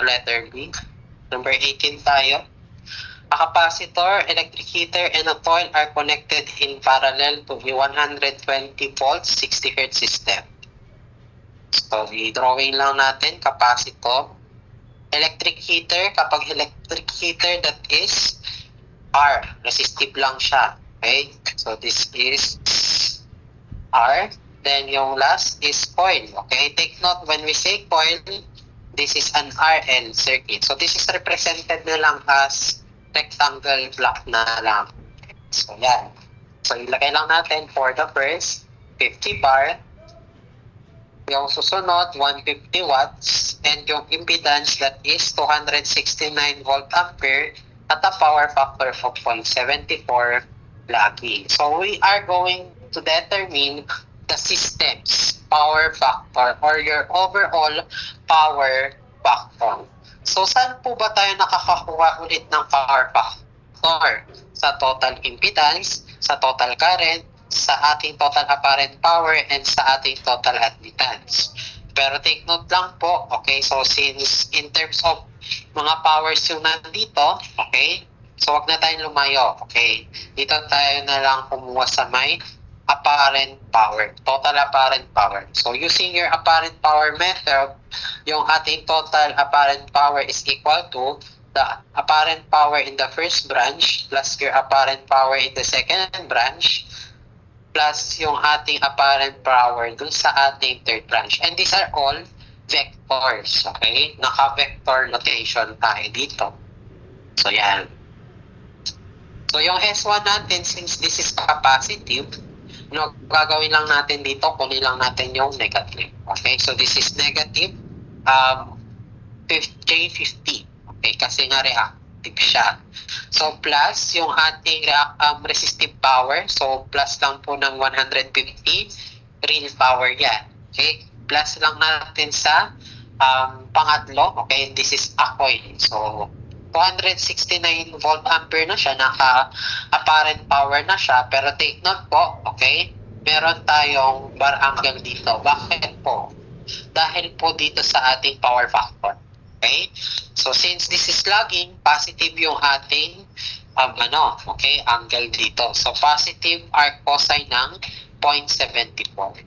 letter B. Number 18 tayo. A capacitor, electric heater, and a coil are connected in parallel to a 120 volts 60 Hz system. So, i-drawing lang natin, capacitor. Electric heater, kapag electric heater, that is R. Resistive lang siya. Okay? So, this is R. Then, yung last is coil. Okay? Take note, when we say coil, this is an RL circuit. So, this is represented na lang as rectangle block na lang. So, yan. So, ilagay lang natin for the first 50 bar. Yung susunod, 150 watts. And yung impedance, that is 269 volt ampere at a power factor of 0.74 lagging. So, we are going to determine the system's power factor or your overall power factor. So, saan po ba tayo nakakakuha ulit ng power factor? Sa total impedance, sa total current, sa ating total apparent power, and sa ating total admittance. Pero take note lang po, okay, so since in terms of mga powers yung nandito, okay, so wag na tayong lumayo, okay. Dito tayo na lang kumuha sa may apparent power, total apparent power. So, using your apparent power method, yung ating total apparent power is equal to the apparent power in the first branch plus your apparent power in the second branch plus yung ating apparent power dun sa ating third branch. And these are all vectors, okay? Naka-vector notation tayo dito. So, yan. So, yung S1 natin, since this is capacitive, gagawin lang natin dito, kunin lang natin yung negative. Okay, so this is negative J50. Okay, kasi nga reactive siya. So, plus yung ating resistive power. So, plus lang po ng 150 real power yan. Okay, plus lang natin sa pangatlo. Okay, this is a coil. So, 269 volt ampere na siya, naka-apparent power na siya, pero take note po, okay, meron tayong bar angle dito. Bakit po? Dahil po dito sa ating power factor. Okay? So, since this is lagging, positive yung ating okay, angle dito. So, positive arc cosine ng 0.74.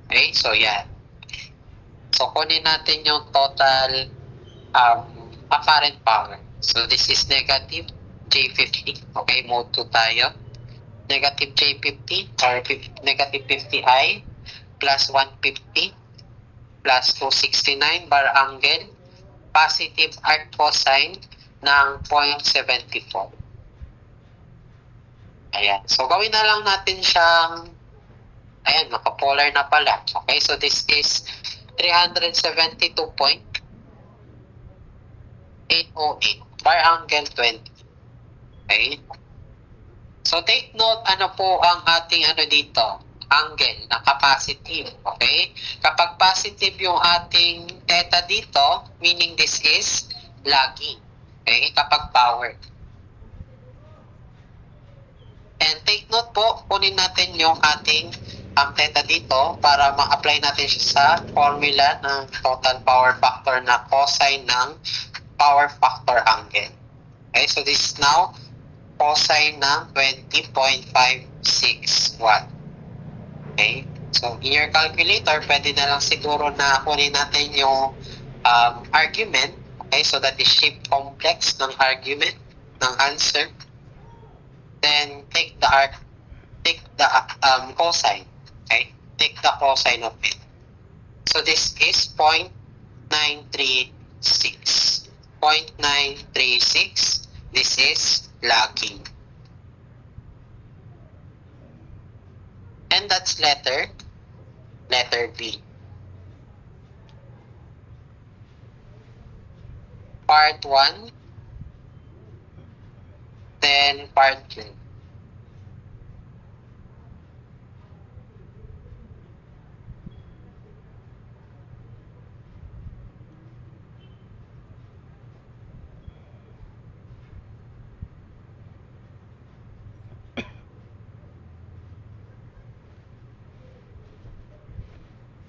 Okay? So, yan. So, kunin natin yung total apparent power. So, this is negative J50. Okay, mode 2 tayo. Negative J50 or negative 50I plus 150 plus 269 bar angle. Positive arc cosine ng 0.74. Ayan. So, gawin na lang natin siyang, ayan, nakapolar na pala. Okay, so this is 372.808 bar angle 20. Okay? So, take note, ano po ang ating dito? Angle na capacitive. Okay? Kapag positive yung ating theta dito, meaning this is lagging. Okay? Kapag power. And take note po, kunin natin yung ating theta dito para ma-apply natin siya sa formula ng total power factor na cosine ng power factor angle. Okay, so this is now cosine ng 20.56 watt. Okay, so in your calculator, pwede na lang siguro na kunin natin yung argument. Okay, so that is shape complex ng argument ng answer. Then take the cosine. Okay, take the cosine of it. So this is 0.936. 0.936. This is lagging. And that's letter B. Part 1. Then part 2.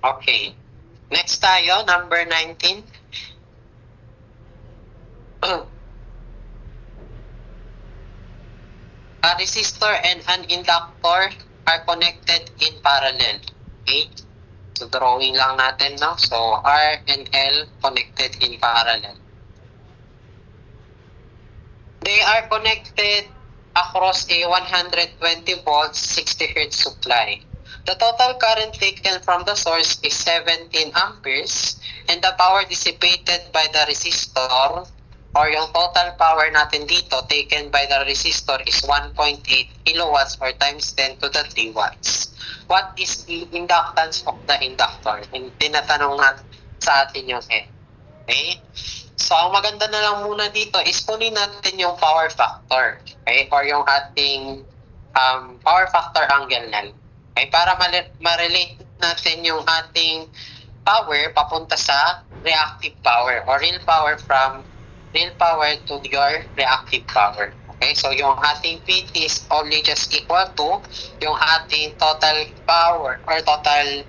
Okay. Next tayo, number 19. A resistor and an inductor are connected in parallel. Okay? So, drawing lang natin, no? So, R and L connected in parallel. They are connected across a 120 volts 60 Hz supply. The total current taken from the source is 17 amperes and the power dissipated by the resistor or yung total power natin dito taken by the resistor is 1.8 kilowatts or times 10 to the 3 watts. What is the inductance of the inductor? And tinatanong natin sa atin yung N. Okay? So, ang maganda na lang muna dito is kunin natin yung power factor. Okay? Or yung ating power factor angle lang. Okay? Para ma-relate natin yung ating power papunta sa reactive power or real power from real power to your reactive power. Okay? So, yung ating PT is only just equal to yung ating total power or total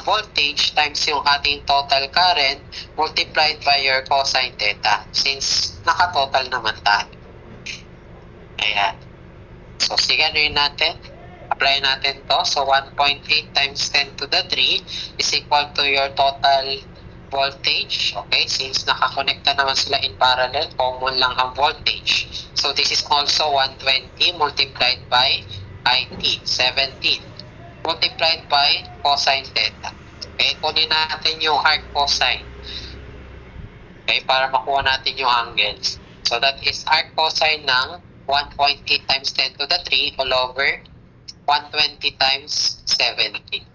voltage times yung ating total current multiplied by your cosine theta since naka-total naman tayo. Ayan. So, sige rin natin. Apply natin to. So, 1.8 times 10 to the 3 is equal to your total voltage. Okay, since nakakonekta naman sila in parallel, common lang ang voltage. So, this is also 120 multiplied by IT, 17. Multiplied by cosine theta. Okay, kunin natin yung arc cosine. Okay, para makuha natin yung angles. So, that is arc cosine ng 1.8 times 10 to the 3 all over 120 times 17.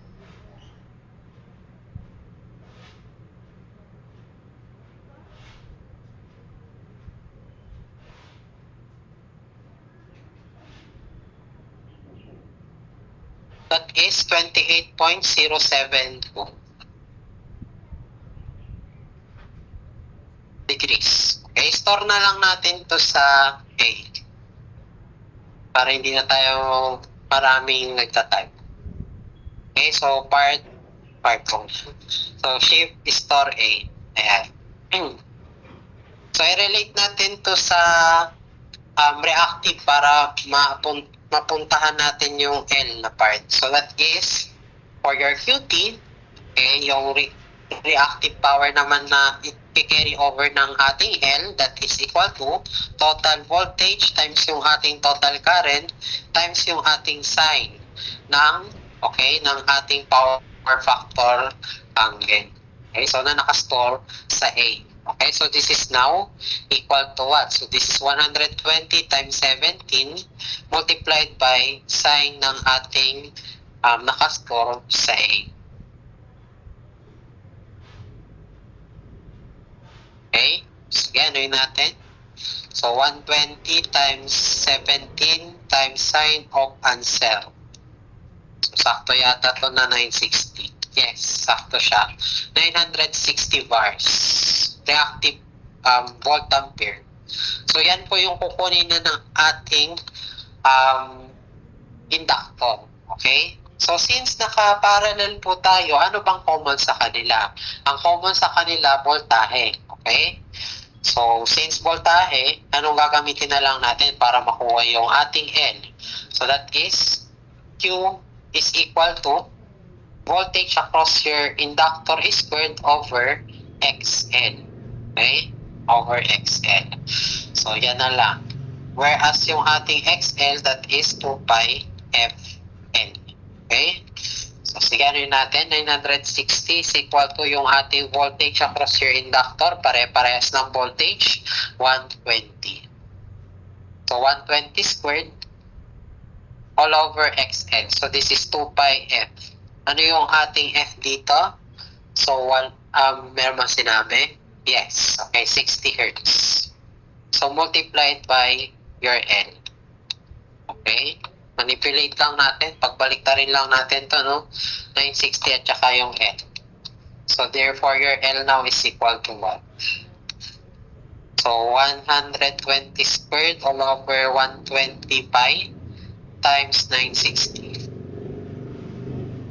That is 28.072 degrees. Okay, store na lang natin to sa A. Para hindi na tayo maraming nagtatype. Okay, so part ko. So, shift store A. Ayan. So, i-relate natin to sa reactive para mapuntahan natin yung L na part. So, that is for your QT, okay, yung reactive power naman na i-carry over ng ating L, that is equal to total voltage times yung ating total current times yung ating sign ng ating power factor angle. Okay, so na nakastore sa A. Okay, so this is now equal to what? So this is 120 times 17 multiplied by sign ng ating nakastore sa A. Okay, sige, ano yun natin? So 120 times 17 times sign of answer. So sakto yata to na 960. Yes, sakto siya. 960 bars. Reactive volt ampere. So, yan po yung kukunin na ng ating inductor. Okay? So, since naka-parallel po tayo, ano bang common sa kanila? Ang common sa kanila, voltahe. Okay? So, since voltahe, anong gagamitin na lang natin para makuha yung ating L? So, that is Q is equal to voltage across your inductor is squared over XL. Okay? Over XL. So, yan na lang. Whereas yung ating XL, that is 2 pi FL. Okay? So, sigano natin, 960 is equal to yung ating voltage across your inductor. Pare-parehas ng voltage, 120. So, 120 squared all over XL. So, this is 2 pi F. Ano yung ating F dito? So, meron bang sinabi? Yes. Okay, 60 Hz. So, multiplied by your L. Okay? Manipulate lang natin. Pagbalik-tarin lang natin to, no? 960 at saka yung L. So, therefore, your L now is equal to what? So, 120 squared all over 120 pi times 960.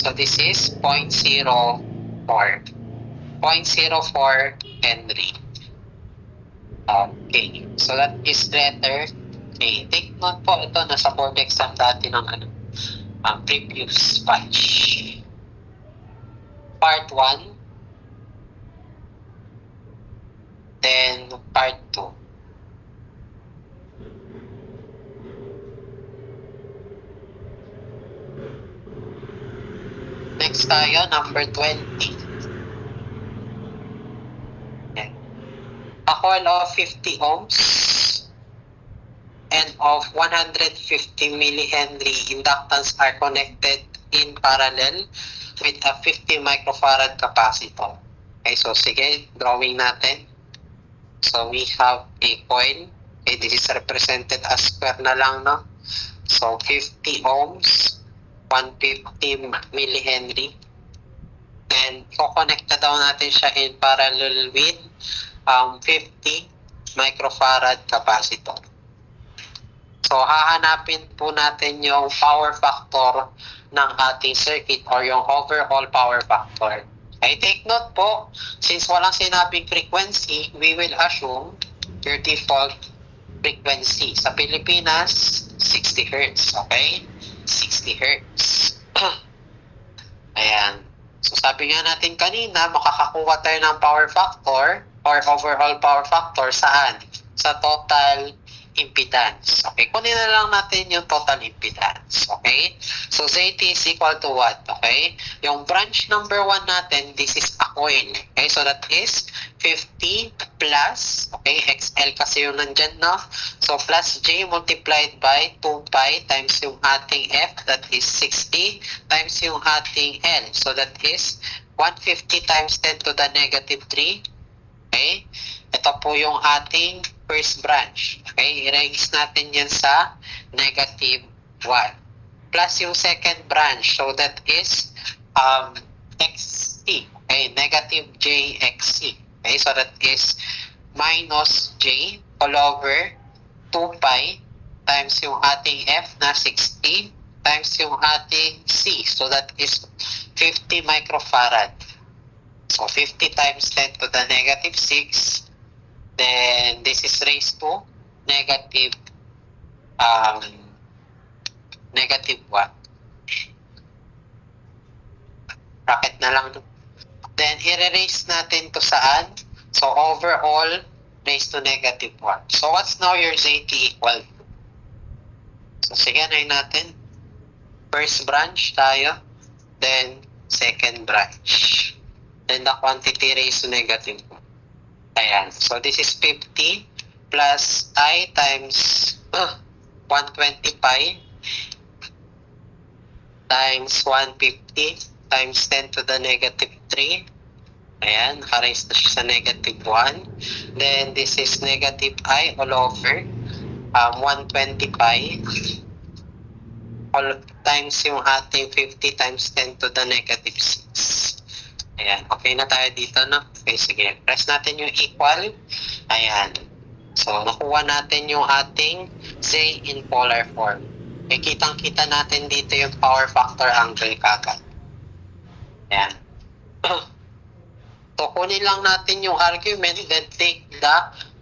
So, this is 0.04. 0.04 Henry. Okay. So, that is letter Okay, take note po, ito nasa board exam dati ng previous batch. Part 1, then part 2. Next tayo, number 20. Okay. A coil of 50 ohms and of 150 millihenry inductance are connected in parallel with a 50 microfarad capacitor. Okay, so sige, drawing natin. So we have a coil. Okay, this is represented as square na lang, no? So 50 ohms, 150 millihenry. And ko-connect na daw natin siya in parallel with 50 microfarad capacitor. So, hahanapin po natin yung power factor ng ating circuit or yung overall power factor. Okay, take note po, since walang sinabing frequency, we will assume your default frequency. Sa Pilipinas, 60 Hz. Okay? 60 Hz. Ayan. So, sabi nga natin kanina, makakakuha tayo ng power factor or overall power factor saan? Sa total impedance. Okay, kunin na lang natin yung total impedance. Okay, so ZT is equal to what? Okay, yung branch number 1 natin, this is a coil. Okay, so that is 50 plus, okay, XL kasi yung nandyan, no? So plus J multiplied by 2 pi times yung ating F, that is 60, times yung ating L. So that is 150 times 10 to the negative 3. Okay, ito po yung ating first branch. Okay, i-raise natin yan sa negative 1. Plus yung second branch, so that is XC. Okay, negative JXC. Okay, so that is minus J all over 2 pi times yung ating F na 60 times yung ating C. So that is 50 microfarad. So 50 times 10 to the negative 6. Then this is raised to negative 1. Bracket na lang. Then i-raise natin to saan? So overall raised to negative 1. So what's now your ZT equal to? So sige, nahin natin. First branch tayo. Then second branch. Then the quantity raised to negative 1. Ayan. So, this is 50 plus I times 120 pi times 150 times 10 to the negative 3. Ayan. Naka-raise na siya sa negative 1. Then, this is negative I all over 120 pi all times yung ating 50 times 10 to the negative 6. Ayan, okay na tayo dito, no? Okay, sige. Press natin yung equal. Ayan. So, nakuha natin yung ating Z in polar form. Okay, kitang-kita natin dito yung power factor angle kagad. Ayan. So, kunin lang natin yung argument, then take the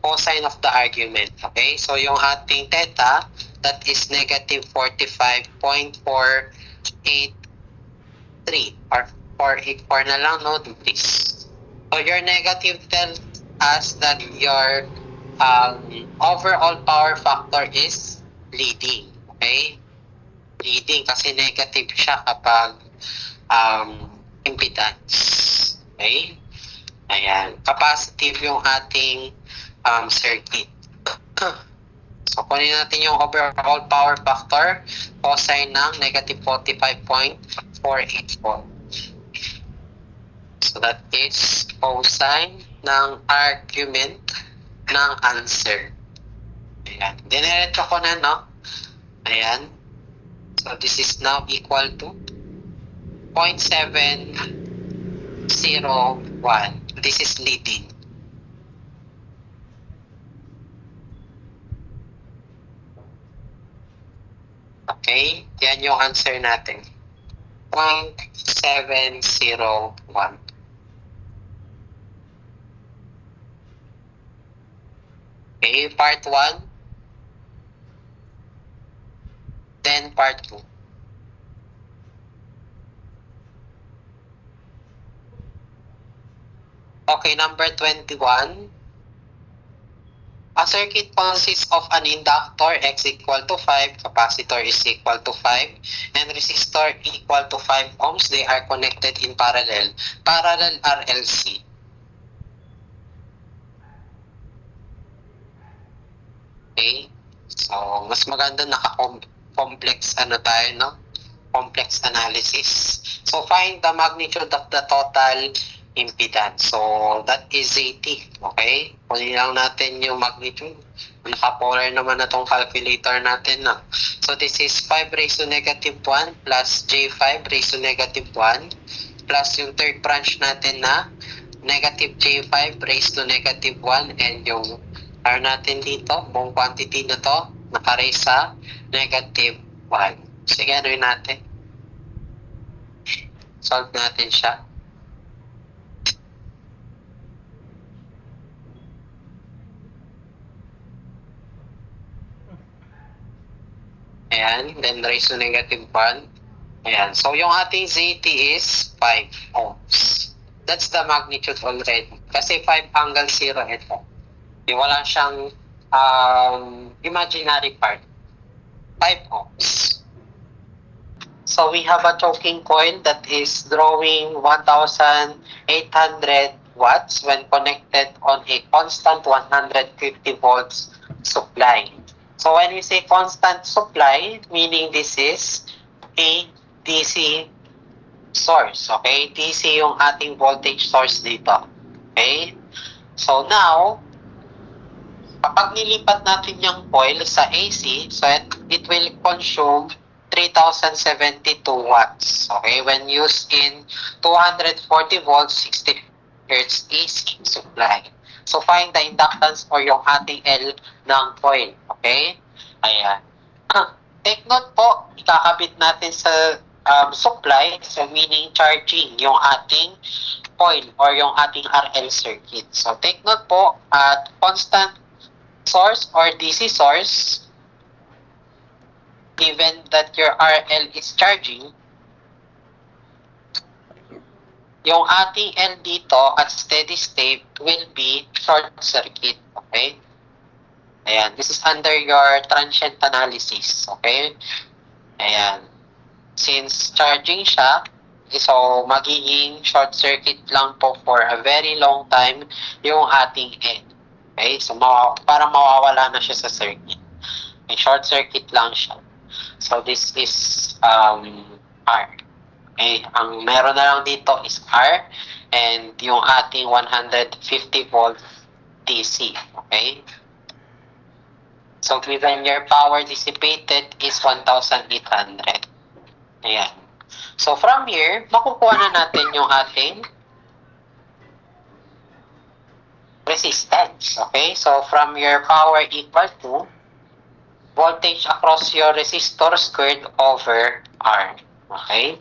cosine of the argument. Okay? So, yung ating theta, that is negative 45.483 or 484 na lang, no, degrees. So your negative tells us that your overall power factor is leading. Okay? Leading kasi negative siya kapag impedance. Okay? Ayan. Capacitive yung ating circuit. So, kunin natin yung overall power factor, cosine ng negative 45.484. So that is cosine ng argument ng answer. Ayan. Dinereto ko na, no? Ayan. So this is now equal to 0.701. This is leading. Okay? Yan yung answer natin. 0.701. Okay, part 1. and part 2. Okay, number 21. A circuit consists of an inductor X equal to 5, capacitor is equal to 5, and resistor equal to 5 ohms. They are connected in parallel. Parallel RLC. Okay? So, mas maganda naka-complex tayo, no? Complex analysis. So, find the magnitude of the total impedance. So, that is ZT. Okay? Kunin lang natin yung magnitude. Naka-polar naman na tong calculator natin, no? So, this is 5 raised to negative 1 plus J5 raised to negative 1 plus yung third branch natin na negative J5 raised to negative 1 and yung R natin dito, buong quantity na to, naka-raise sa negative 1. Sige, ano yun natin? Solve natin siya. Ayan, then raise to negative 1. Ayan, so yung ating ZT is 5 ohms. That's the magnitude already. Kasi 5 angle 0 ito. Wala siyang imaginary part. 5 ohms. So we have a choking coil that is drawing 1,800 watts when connected on a constant 150 volts supply. So when we say constant supply, meaning this is a DC source. Okay? DC yung ating voltage source dito. Okay? So now, kapag nilipat natin yung coil sa AC, so it will consume 3,072 watts. Okay? When used in 240 volts, 60 Hz AC supply. So, find the inductance or yung ating L ng coil. Okay? Ayan. Take note po, ikakabit natin sa supply, so meaning charging yung ating coil or yung ating RL circuit. So, take note po, at constant source or DC source, given that your RL is charging, yung ating L dito at steady state will be short circuit. Okay? Ayan. This is under your transient analysis. Okay? Ayan. Since charging siya, so magiging short circuit lang po for a very long time yung ating L. Okay? So, para mawawala na siya sa circuit. May short circuit lang siya. So, this is R. Okay, ang meron na lang dito is R and yung ating 150 volt DC. Okay? So, given your power dissipated is 1,800. Ayan. So, from here, makukuha na natin yung ating resistance. Okay? So, from your power equal to voltage across your resistor squared over R. Okay?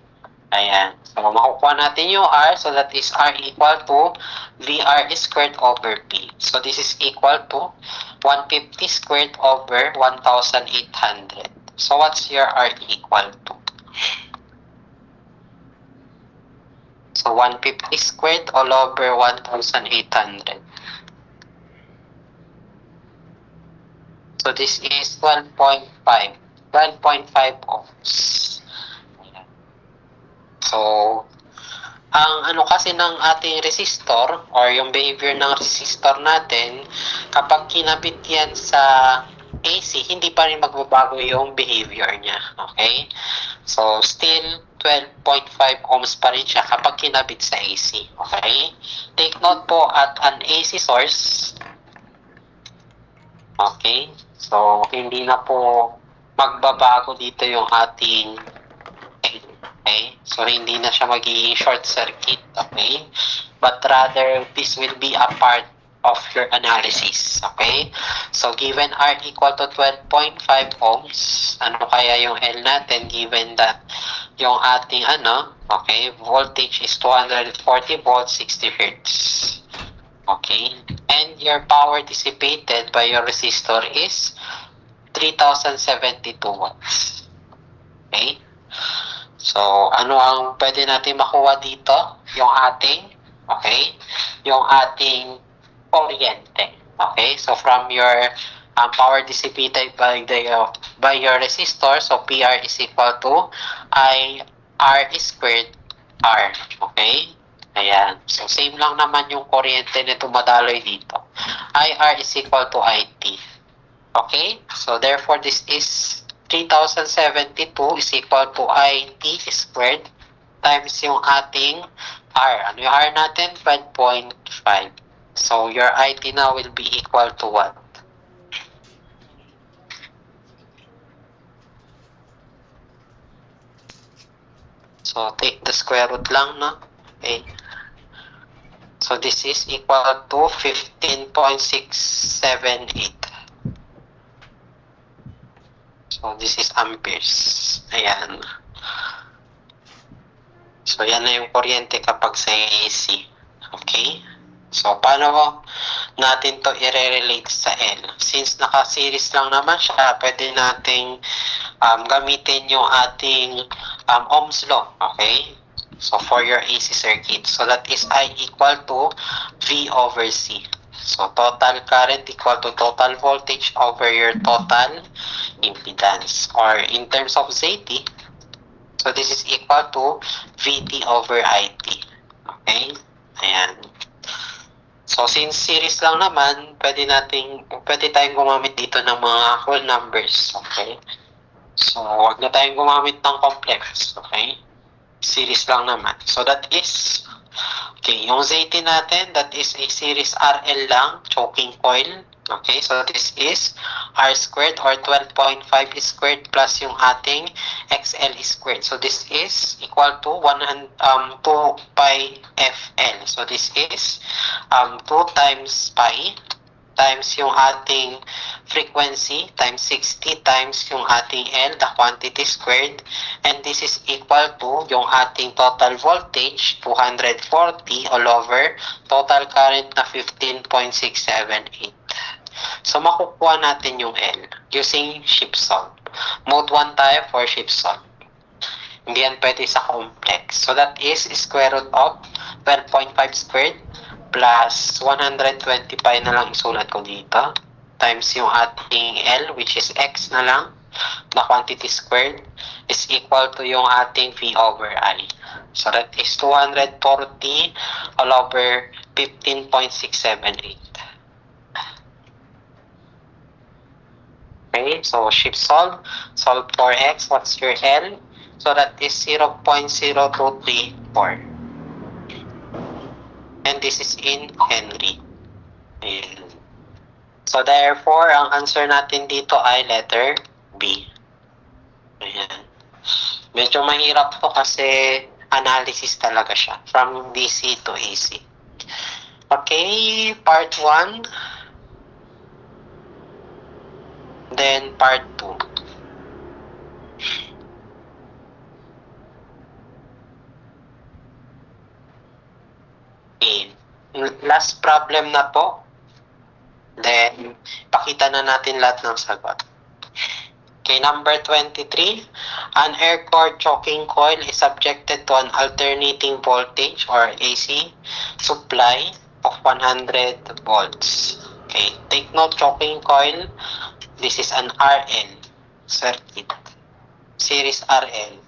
Ayan. So, makukuha natin yung R. So, that is R equal to VR squared over P. So, this is equal to 150 squared over 1,800. So, what's your R equal to? So, 150 squared all over 1,800. So, this is 12.5. 12.5 ohms. So, ang kasi ng ating resistor or yung behavior ng resistor natin, kapag kinabit yan sa AC, hindi pa rin magbabago yung behavior niya. Okay? So, still 12.5 ohms pa rin siya kapag kinabit sa AC. Okay? Take note po at an AC source. Okay? So, hindi na po magbabago dito yung ating okay? So, hindi na siya magiging short circuit, okay? But rather, this will be a part of your analysis, okay? So, given R equal to 12.5 ohms, ano kaya yung L natin given that yung ating okay, voltage is 240 volts, 60 Hz. Okay? And your power dissipated by your resistor is 3,072 watts. Okay? So, ano ang pwede natin makuha dito? Yung ating, okay? Yung ating kuryente. Okay? So, from your power dissipated by your resistor, so PR is equal to IR squared R. Okay? Ayan. So, same lang naman yung kuryente na dumadaloy dito. IR is equal to IT. Okay? So, therefore, this is 3072 is equal to IT squared times yung ating R. Ano yung R natin? 5.5. So, your IT now will be equal to what? So, take the square root lang, no? Okay. So, this is equal to 15.678. So, this is amperes. Ayan. So, yan na yung kuryente kapag sa AC. Okay? So, paano natin to i-relate sa L? Since naka-series lang naman siya, pwede nating gamitin yung ating Ohm's law. Okay? So, for your AC circuit. So, that is I equal to V over C. So, total current equal to total voltage over your total impedance. Or in terms of ZT, so this is equal to VT over IT. Okay? Ayan. So, since series lang naman, pwede tayong gumamit dito ng mga whole numbers. Okay? So, wag na tayong gumamit ng complex. Okay? Series lang naman. So, that is, okay, yung ZT natin, that is a series RL lang, choking coil. Okay, so this is R squared or 12.5 squared plus yung ating XL squared. So this is equal to 2 pi FL. So this is 2 times pi times yung ating frequency times 60 times yung ating L, the quantity squared, and this is equal to yung ating total voltage 240 all over total current na 15.678. So, makukuha natin yung L using shift solve. Mode 1 tayo for shift solve. Hindi yan pwede sa complex. So, that is square root of 12.5 squared plus 120 pi na lang isulat ko dito times yung ating L, which is X na lang, na quantity squared, is equal to yung ating V over I. So, that is 240 all over 15.678. Okay, so shift solve. Solve for X. What's your L? So that is 0.0234. And this is in Henry. Ayan. So therefore, ang answer natin dito ay letter B. Ayan. Medyo mahirap to kasi analysis talaga siya. From DC to AC. Okay, part 1. Then part 2. Okay. Last problem na to. Then, pakita na natin lahat ng sagot. Okay, number 23. An air core choking coil is subjected to an alternating voltage or AC supply of 100 volts. Okay, take note, choking coil. This is an RL circuit. Series RL.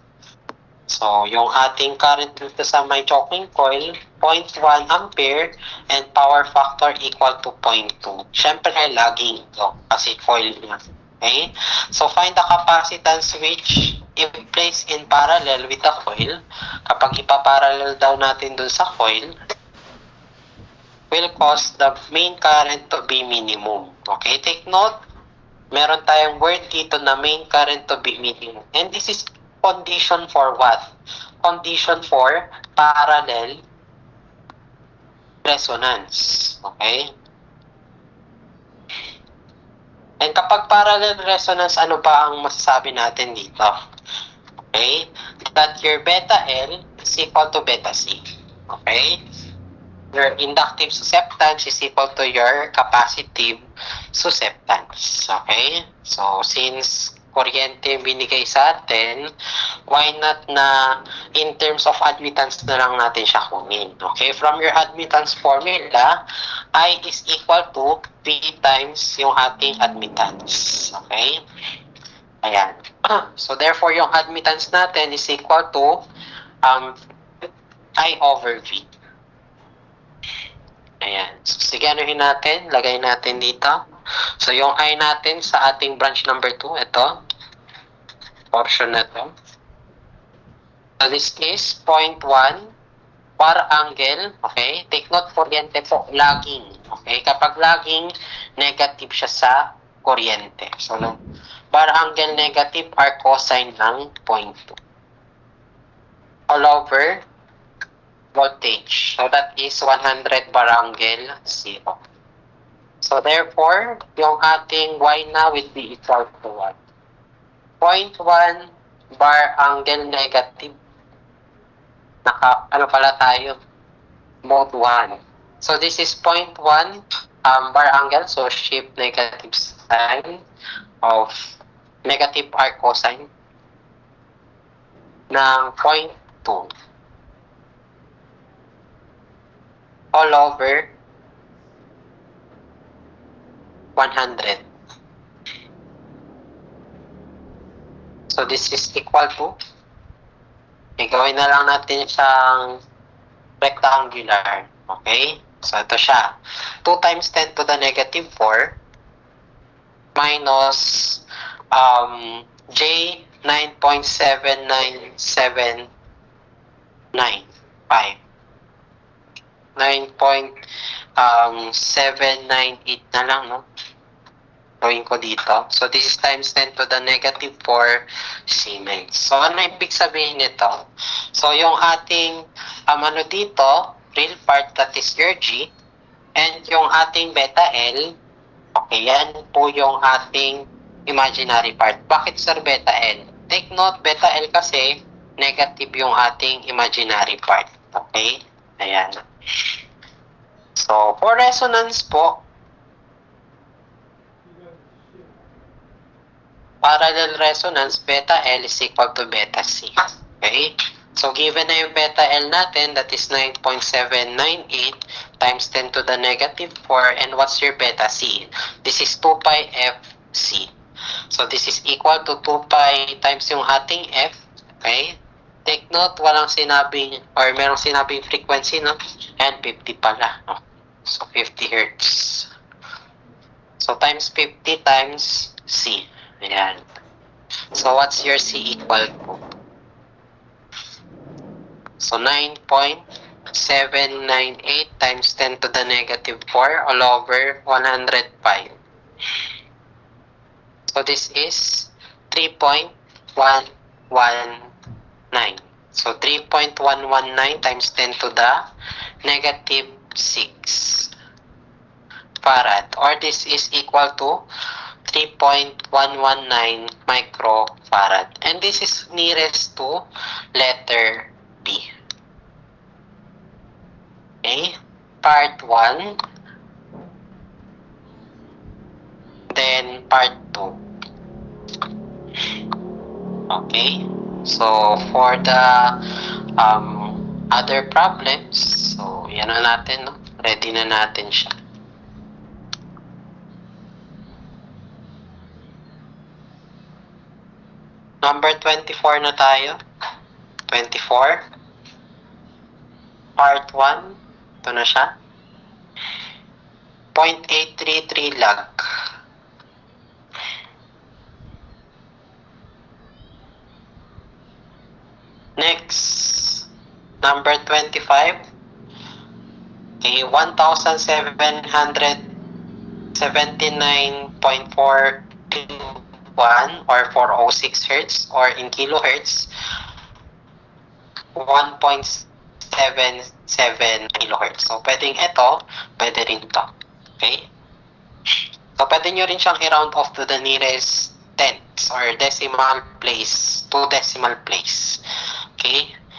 So, yung ating current dito sa may choking coil, 0.1 ampere and power factor equal to 0.2. Siyempre, lagging ito kasi coil niya. Okay? So, find the capacitance which if placed in parallel with the coil, kapag ipaparallel daw natin dun sa coil, will cause the main current to be minimum. Okay? Take note, meron tayong word dito na main current to be minimum. And this is condition for what? Condition for parallel resonance. Okay? And kapag parallel resonance, ano ba ang masasabi natin dito? Okay? That your beta L is equal to beta C. Okay? Your inductive susceptance is equal to your capacitive susceptance. Okay? So, since kuryente yung binigay sa atin, why not na in terms of admittance na lang natin siya kunin. Okay? From your admittance formula, I is equal to V times yung ating admittance. Okay? Ayan. So, therefore, yung admittance natin is equal to I over V. Ayan. So, sige, anuhin natin. Lagay natin dito. So, yung I natin sa ating branch number 2, ito. Portion na to. So, this is 0.1 bar angle. Okay? Take note, kuryente po, lagging. Okay? Kapag lagging, negative siya sa kuryente. So, no, bar angle negative are cosine ng 0.2. All over voltage. So, that is 100 bar angle 0. So, therefore, yung ating Y na will be equal to what? 0.1 bar angle negative. Ano pala tayo? Mode 1. So, this is 0.1 bar angle. So, shift negative sign of negative R cosine ng 0.2. All over 100. So, this is equal to, gawin na lang natin siyang rectangular. Okay? So, ito siya. 2 times 10 to the negative 4 minus J 9.7975. 9.798 na lang, no? Gawin ko dito. So, this is times 10 to the negative 4 Siemens. So, ano ibig sabihin nito? So, yung ating, ano dito, real part, that is your G, and yung ating beta L, okay, yan po yung ating imaginary part. Bakit, sir, beta L? Take note, beta L kasi, negative yung ating imaginary part. Okay? Ayan. So, for resonance po, parallel resonance, beta L is equal to beta C. Okay? So, given na yung beta L natin, that is 9.798 times 10 to the negative 4. And what's your beta C? This is 2 pi F C. So, this is equal to 2 pi times yung ating F. Okay? Take note, walang sinabing, or merong sinabing frequency, no? And 50 pala. No? So, 50 Hertz. So, times 50 times C. Ayan. So, what's your C equal to? So, 9.798 times 10 to the negative 4 all over 100 pi. So, this is 3.119. So, 3.119 times 10 to the negative 6 farad. Or this is equal to 3.119 microfarad. And this is nearest to letter B. Okay? Part 1. Then, part 2. Okay? So, for the other problems, so, yan na natin, no? Ready na natin siya. Number 24 na tayo. 24. Part 1. Ito na siya. 0.833 log. Next, number 25. Okay, 1,779.421 or 406 Hertz, or in kilohertz, 1.77 kilohertz. So, pwedeng ito, pwede rin ito. Okay? So, pwede nyo rin siyang i-round off to the nearest tenths or decimal place, 2 decimal place. Okay?